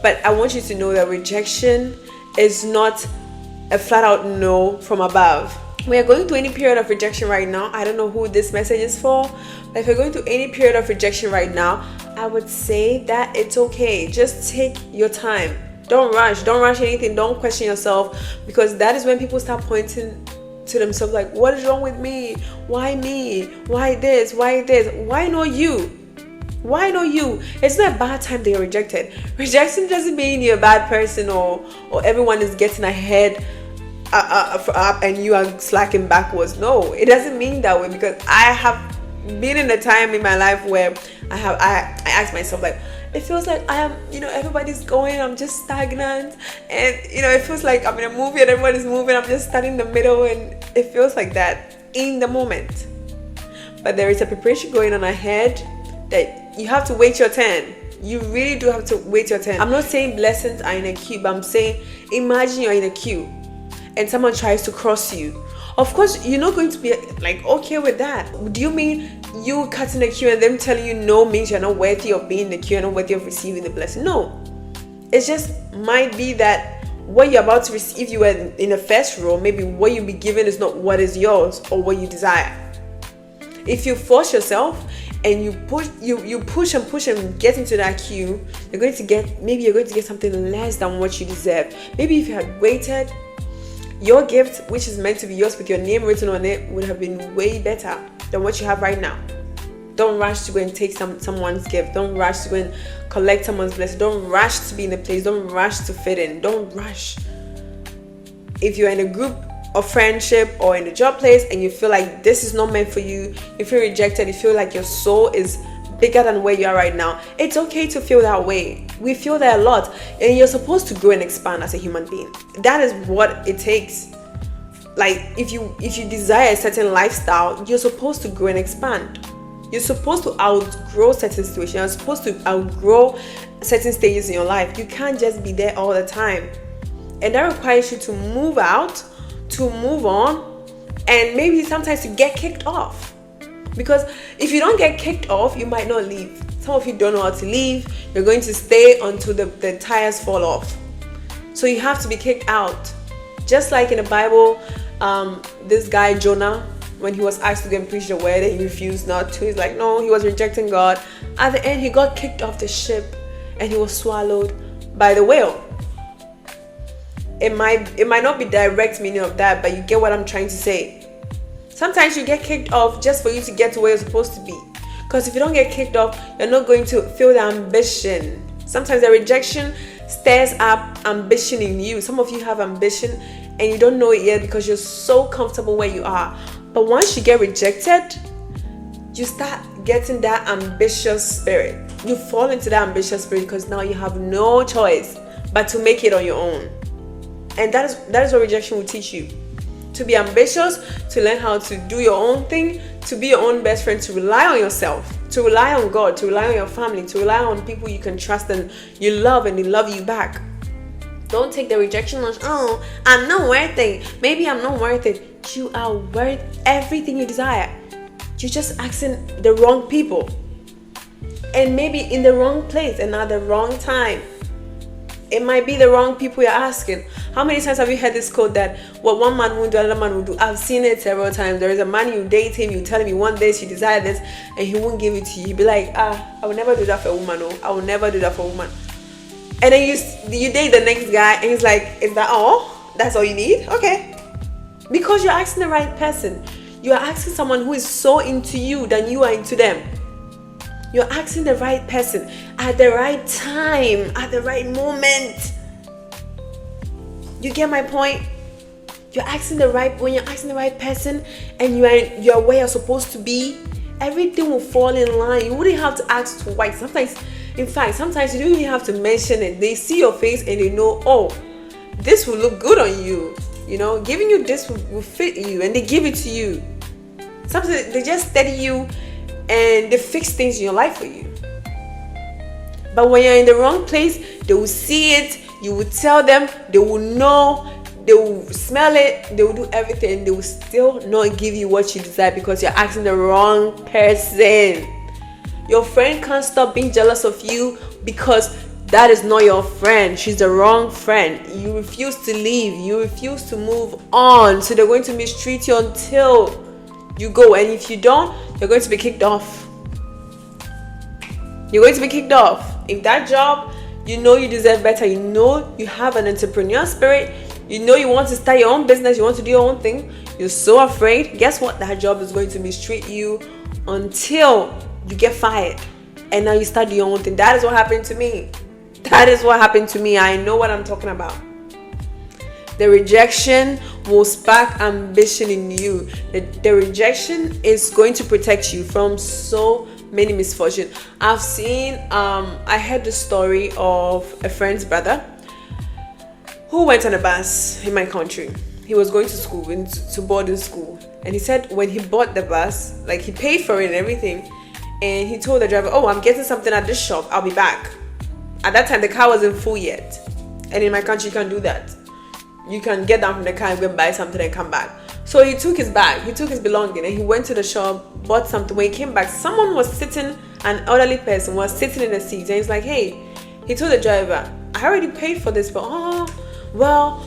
But I want you to know that rejection is not a flat out no from above. We are going through any period of rejection right now. I don't know who this message is for, but if you're going through any period of rejection right now, I would say that it's okay. Just take your time. Don't rush anything. Don't question yourself, because that is when people start pointing to themselves like, what is wrong with me? Why me? Why this? Why this? Why not you? Why not you? It's not a bad time that you're rejected. Rejection doesn't mean you're a bad person or everyone is getting ahead up and you are slacking backwards. No, it doesn't mean that way, because I have been in a time in my life where I ask myself like, it feels like I am, everybody's going, I'm just stagnant, and it feels like I'm in a movie and everybody's moving, I'm just standing in the middle, and it feels like that in the moment. But there is a preparation going on ahead that you have to wait your turn. You really do have to wait your turn. I'm not saying blessings are in a queue, but I'm saying imagine you're in a queue and someone tries to cross you. Of course, you're not going to be like okay with that. Do you mean you cutting the queue and them telling you no means you're not worthy of being in the queue and not worthy of receiving the blessing? No. It just might be that what you're about to receive, if you were in the first row, maybe what you'll be given is not what is yours or what you desire. If you force yourself and you push and get into that queue, you're going to get something less than what you deserve. Maybe if you had waited, your gift, which is meant to be yours with your name written on it, would have been way better than what you have right now. Don't rush to go and take someone's gift. Don't rush to go and collect someone's blessing. Don't rush to be in a place. Don't rush to fit in. Don't rush. If you're in a group of friendship or in a job place and you feel like this is not meant for you, you feel rejected, you feel like your soul is bigger than where you are right now, it's okay to feel that way. We feel that a lot, and you're supposed to grow and expand as a human being. That is what it takes. Like if you desire a certain lifestyle, you're supposed to grow and expand. You're supposed to outgrow certain situations. You're supposed to outgrow certain stages in your life. You can't just be there all the time, and that requires you to move out, to move on, and maybe sometimes to get kicked off. Because if you don't get kicked off, you might not leave. Some of you don't know how to leave. You're going to stay until the tires fall off. So you have to be kicked out. Just like in the Bible, this guy Jonah, when he was asked to go and preach the word and he refused not to, he's like, no, he was rejecting God. At the end, he got kicked off the ship and he was swallowed by the whale. It might not be direct meaning of that, but you get what I'm trying to say. Sometimes you get kicked off just for you to get to where you're supposed to be. Because if you don't get kicked off, you're not going to feel the ambition. Sometimes the rejection stirs up ambition in you. Some of you have ambition and you don't know it yet because you're so comfortable where you are. But once you get rejected, you start getting that ambitious spirit. You fall into that ambitious spirit because now you have no choice but to make it on your own. And that is what rejection will teach you. To be ambitious, to learn how to do your own thing, to be your own best friend, to rely on yourself, to rely on God, to rely on your family, to rely on people you can trust and you love and they love you back. Don't take the rejection as, oh, I'm not worth it. Maybe I'm not worth it. You are worth everything you desire. You're just asking the wrong people. And maybe in the wrong place and at the wrong time. It might be the wrong people you're asking. How many times have you heard this quote that what one man will do, another man will do? I've seen it several times. There is a man, you date him, you tell him you want this, you desire this, and he won't give it to you. You'll be like, I will never do that for a woman. No, I will never do that for a woman. And then you date the next guy, and he's like, is that all? That's all you need? Okay. Because you're asking the right person. You are asking someone who is so into you than you are into them. You're asking the right person at the right time, at the right moment. You get my point? When you're asking the right person and you are where you're supposed to be, everything will fall in line. You wouldn't have to ask twice. Sometimes you don't even have to mention it. They see your face and they know, oh, this will look good on you. Giving you this will fit you, and they give it to you. Sometimes they just study you and they fix things in your life for you. But when you're in the wrong place, they will see it, you will tell them, they will know, they will smell it, they will do everything, they will still not give you what you desire because you're asking the wrong person. Your friend can't stop being jealous of you because that is not your friend. She's the wrong friend. You refuse to leave. You refuse to move on. So they're going to mistreat you until you go. And if you don't, you're going to be kicked off. You're going to be kicked off. If that job, you know you deserve better. You know you have an entrepreneur spirit. You know you want to start your own business. You want to do your own thing. You're so afraid. Guess what? That job is going to mistreat you until you get fired. And now you start doing your own thing. That is what happened to me. That is what happened to me. I know what I'm talking about. The rejection will spark ambition in you. The rejection is going to protect you from so many misfortune. I've seen, I heard the story of a friend's brother who went on a bus in my country. He was going to school, to boarding school. And he said when he bought the bus, like he paid for it and everything. And he told the driver, oh, I'm getting something at this shop. I'll be back. At that time, the car wasn't full yet. And in my country, you can't do that. You can get down from the car and go and buy something and come back. So he took his bag, he took his belonging, and he went to the shop, bought something. When he came back, someone was sitting, an elderly person was sitting in the seat. And he's like, hey, he told the driver, I already paid for this, but well,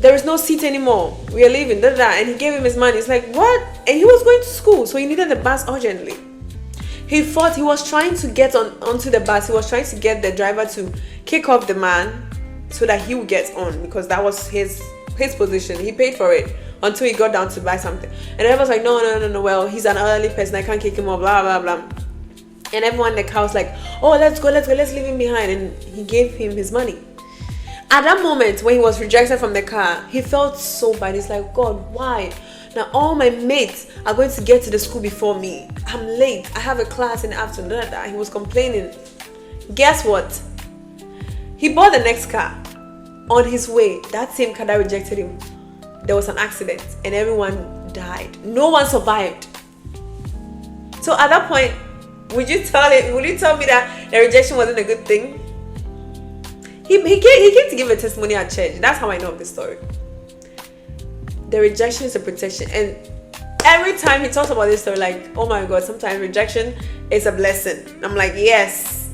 there is no seat anymore. We are leaving, And he gave him his money. It's like, what? And he was going to school, so he needed the bus urgently. He thought he was trying to get onto the bus. He was trying to get the driver to kick off the man so that he would get on, because that was his position. He paid for it until he got down to buy something. And everyone was like, no. Well, he's an elderly person. I can't kick him off, blah, blah, blah. And everyone in the car was like, oh, let's go, let's leave him behind. And he gave him his money. At that moment, when he was rejected from the car, he felt so bad. He's like, God, why? Now all my mates are going to get to the school before me. I'm late. I have a class in the afternoon. He was complaining. Guess what? He bought the next car. On his way, that same car that rejected him, there was an accident and everyone died. No one survived. So at that point, will you tell me that the rejection wasn't a good thing? He came to give a testimony at church. That's how I know of this story. The rejection is a protection. And every time he talks about this story, like, oh my God, sometimes rejection is a blessing. I'm like, yes,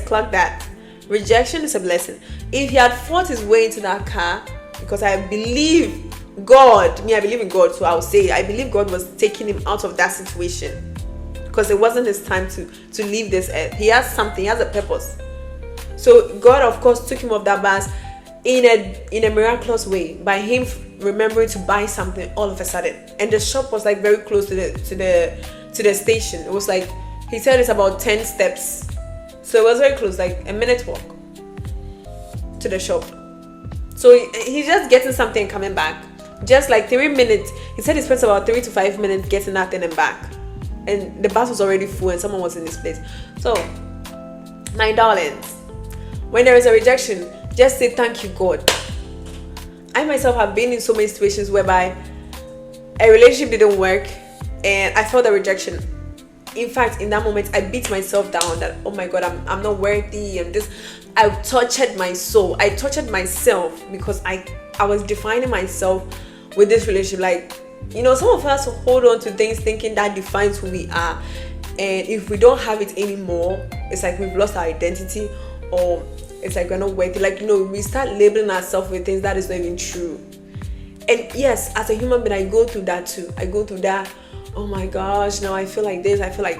clock that. Rejection is a blessing. If he had fought his way into that car, because I believe God, I believe in God, so I'll say, I believe God was taking him out of that situation. Because it wasn't his time to leave this earth. He has something, he has a purpose. So God, of course, took him off that bus in a miraculous way by him remembering to buy something all of a sudden. And the shop was like very close to the station. It was like, he said it's about 10 steps. So it was very close, like a minute walk to the shop. So he's just getting something and coming back. Just like 3 minutes. He said he spent about 3 to 5 minutes getting that thing and back. And the bus was already full and someone was in this place. So, my darlings, when there is a rejection, just say thank you, God. I myself have been in so many situations whereby a relationship didn't work and I felt the rejection. In fact, in that moment, I beat myself down that, oh my God, I'm not worthy. And this, I tortured my soul. I tortured myself because I was defining myself with this relationship. Like, you know, some of us hold on to things thinking that defines who we are. And if we don't have it anymore, it's like we've lost our identity, or it's like we're not worthy. Like, you know, we start labeling ourselves with things that is not even true. And yes, as a human being, I go through that too. I go through that. Oh my gosh, now I feel like this. I feel like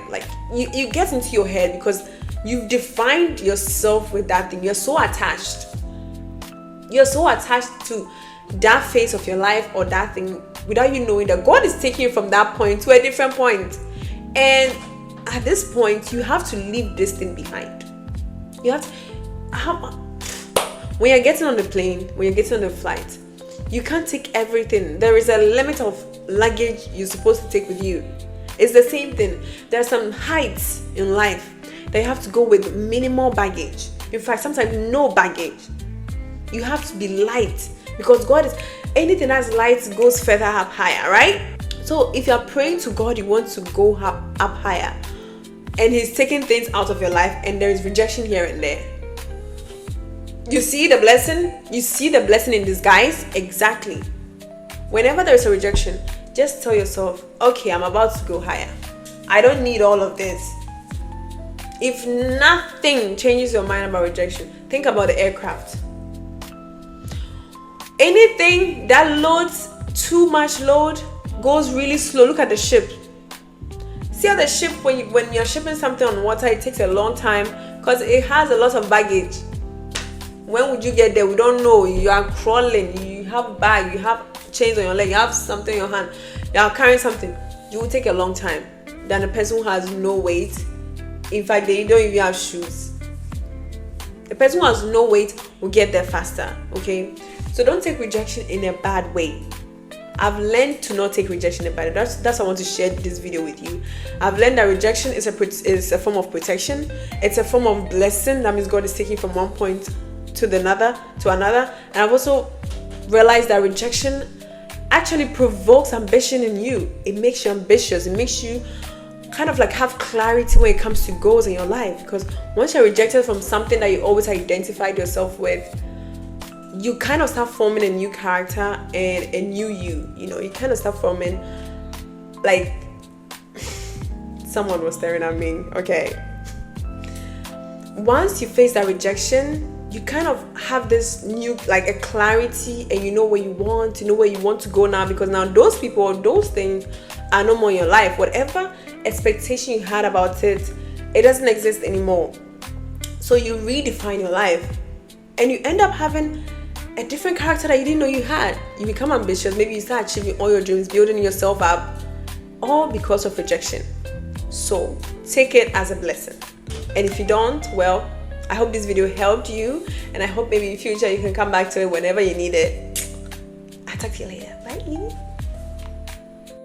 you get into your head because you've defined yourself with that thing. You're so attached. You're so attached to that phase of your life or that thing without you knowing that God is taking you from that point to a different point. And at this point, you have to leave this thing behind. You have to, when you're getting on the plane, when you're getting on the flight, you can't take everything. There is a limit of luggage you're supposed to take with you. It's the same thing. There are some heights in life that you have to go with minimal baggage. In fact, sometimes no baggage. You have to be light because God is, anything that's light goes further up higher, right? So if you're praying to God, you want to go up higher, and He's taking things out of your life, and there is rejection here and there. You see the blessing? You see the blessing in disguise? Exactly. Whenever there is a rejection, just tell yourself, okay, I'm about to go higher. I don't need all of this. If nothing changes your mind about rejection, think about the aircraft. Anything that loads too much load goes really slow. Look at the ship. See how the ship, when you're shipping something on water, it takes a long time because it has a lot of baggage. When would you get there? We don't know. You are crawling. You have bag. You have chains on your leg. You have something in your hand. You are carrying something. You will take a long time than a person who has no weight. In fact, they don't even have shoes. The person who has no weight will get there faster. Okay, so don't take rejection in a bad way. I've learned to not take rejection in a bad way. That's why I want to share this video with you. I've learned that rejection is a form of protection. It's a form of blessing. That means God is taking from one point to another. And I've also realized that rejection actually provokes ambition in you. It makes you ambitious. It makes you kind of like have clarity when it comes to goals in your life. Because once you're rejected from something that you always identified yourself with, you kind of start forming a new character and a new you. You know, you kind of start forming, like, someone was staring at me. Okay. Once you face that rejection, you kind of have this new, like, a clarity, and you know where you want to go now, because now those people or those things are no more in your life. Whatever expectation you had about it, it doesn't exist anymore. So you redefine your life, and you end up having a different character that you didn't know you had. You become ambitious. Maybe you start achieving all your dreams, building yourself up, all because of rejection. So take it as a blessing. And if you don't, well, I hope this video helped you, and I hope maybe in future you can come back to it whenever you need it. I'll talk to you later. Bye.